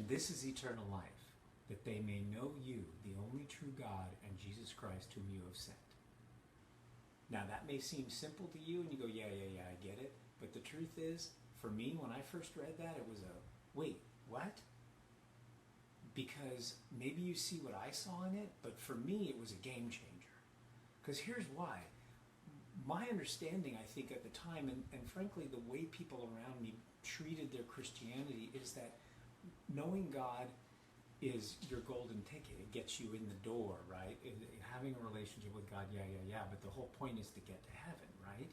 And this is eternal life, that they may know you, the only true God, and Jesus Christ whom you have sent. Now that may seem simple to you, and you go, yeah, I get it. But the truth is, for me, when I first read that, it was wait, what? Because maybe you see what I saw in it, but for me, it was a game changer. Because here's why. My understanding, I think, at the time, and frankly, the way people around me treated their Christianity is that knowing God is your golden ticket. It gets you in the door, right? Having a relationship with God, yeah. But the whole point is to get to heaven, right?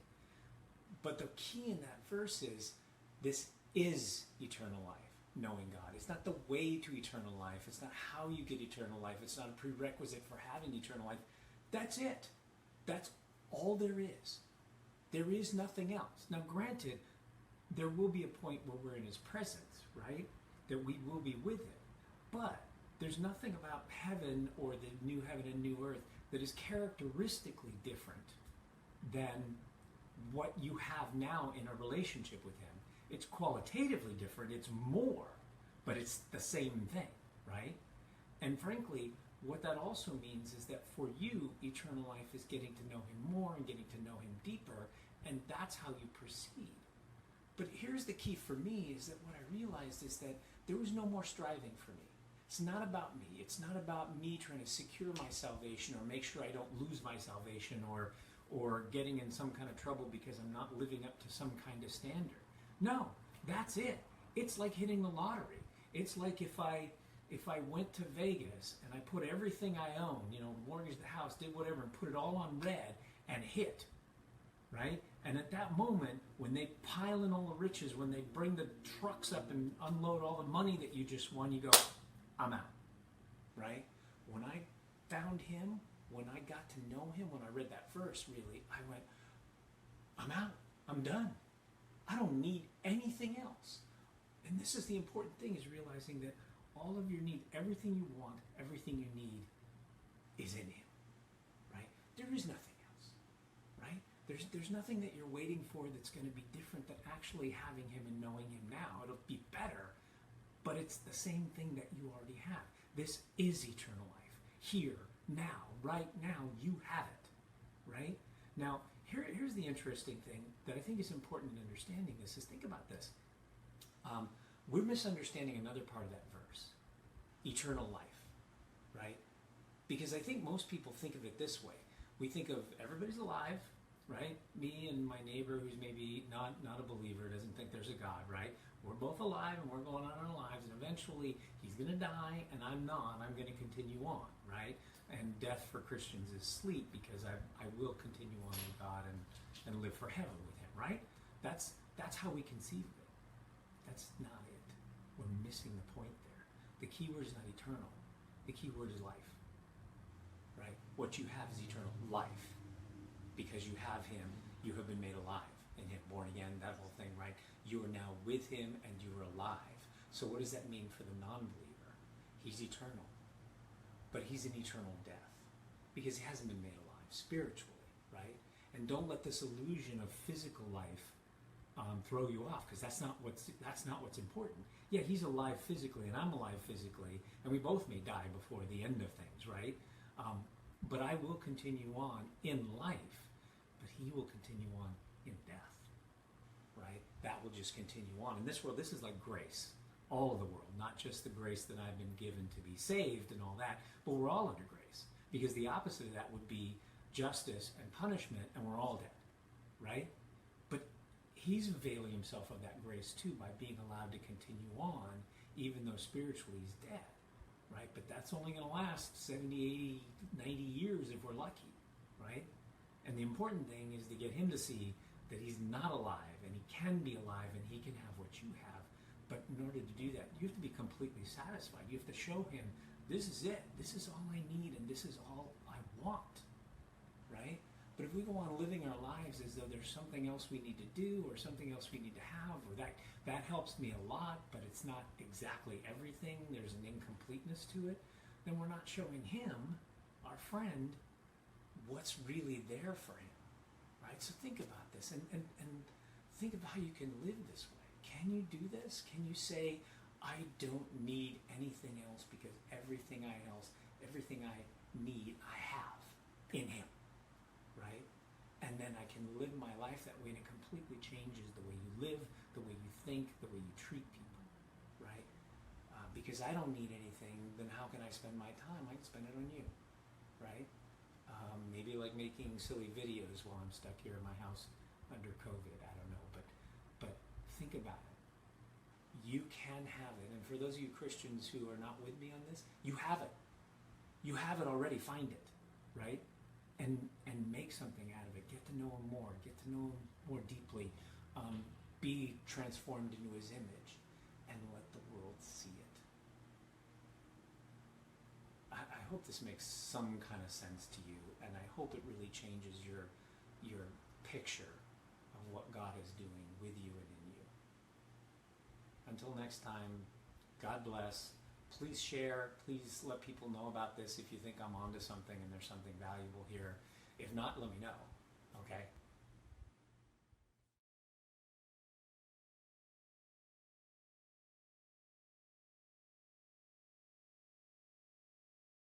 But the key in that verse is, this is eternal life, knowing God. It's not the way to eternal life. It's not how you get eternal life. It's not a prerequisite for having eternal life. That's it. That's all there is. There is nothing else. Now, granted, there will be a point where we're in His presence, right? That we will be with Him. But there's nothing about heaven or the new heaven and new earth that is characteristically different than what you have now in a relationship with Him. It's qualitatively different, it's more, but it's the same thing, right? And frankly, what that also means is that for you, eternal life is getting to know Him more and getting to know Him deeper, and that's how you proceed. But here's the key for me, is that what I realized is that there was no more striving for me. It's not about me. It's not about me trying to secure my salvation or make sure I don't lose my salvation or getting in some kind of trouble because I'm not living up to some kind of standard. No, that's it. It's like hitting the lottery. It's like if I went to Vegas and I put everything I own, mortgaged the house, did whatever, and put it all on red and hit, right? And at that moment, when they pile in all the riches, when they bring the trucks up and unload all the money that you just won, you go, I'm out, right? When I found Him, when I got to know Him, when I read that verse, really, I went, I'm out. I'm done. I don't need anything else. And this is the important thing, is realizing that all of your need, everything you want, everything you need is in Him, right? There is nothing else, right? There's nothing that you're waiting for that's going to be different than actually having Him and knowing Him now. It'll be better, but it's the same thing that you already have. This is eternal life. Here, now, right now, you have it, right? Now, here's the interesting thing that I think is important in understanding this, is think about this. We're misunderstanding another part of that verse, eternal life, right? Because I think most people think of it this way. We think of everybody's alive, right? Me and my neighbor who's maybe not a believer, doesn't think there's a God, right? We're both alive and we're going on our lives, and eventually He's going to die and I'm not. I'm going to continue on, right? And death for Christians is sleep, because I will continue on with God and live forever with Him, right? That's how we conceive of it. That's not it. We're missing the point there. The key word is not eternal. The key word is life, right? What you have is eternal life. Because you have Him, you have been made alive in Him, born again, that whole thing, right? You are now with Him and you are alive. So what does that mean for the non-believer? He's eternal. But he's in eternal death because he hasn't been made alive spiritually, right? And don't let this illusion of physical life throw you off, because that's not what's important. Yeah, he's alive physically and I'm alive physically, and we both may die before the end of things, right? But I will continue on in life, but he will continue on in death, right? That will just continue on. In this world, this is like grace. All of the world, not just the grace that I've been given to be saved and all that, but we're all under grace. Because the opposite of that would be justice and punishment, and we're all dead, right? But he's availing himself of that grace too by being allowed to continue on, even though spiritually he's dead, right? But that's only going to last 70, 80, 90 years if we're lucky, right? And the important thing is to get him to see that he's not alive, and he can be alive, and he can have what you have. But in order to do that, you have to be completely satisfied. You have to show him, this is it. This is all I need, and this is all I want, right? But if we go on living our lives as though there's something else we need to do or something else we need to have, or that helps me a lot, but it's not exactly everything, there's an incompleteness to it, then we're not showing him, our friend, what's really there for him, right? So think about this and think of how you can live this way. Can you do this? Can you say, I don't need anything else because everything I need, I have in Him, right? And then I can live my life that way, and it completely changes the way you live, the way you think, the way you treat people, right? Because I don't need anything, then how can I spend my time? I can spend it on you, right? Maybe like making silly videos while I'm stuck here in my house under COVID. I don't know, but think about it. You can have it, and for those of you Christians who are not with me on this, you have it. You have it already. Find it, right? And make something out of it. Get to know Him more. Get to know Him more deeply. Be transformed into His image, and let the world see it. I hope this makes some kind of sense to you, and I hope it really changes your picture of what God is doing with you and in you. Until next time, God bless. Please share. Please let people know about this if you think I'm onto something and there's something valuable here. If not, let me know. Okay?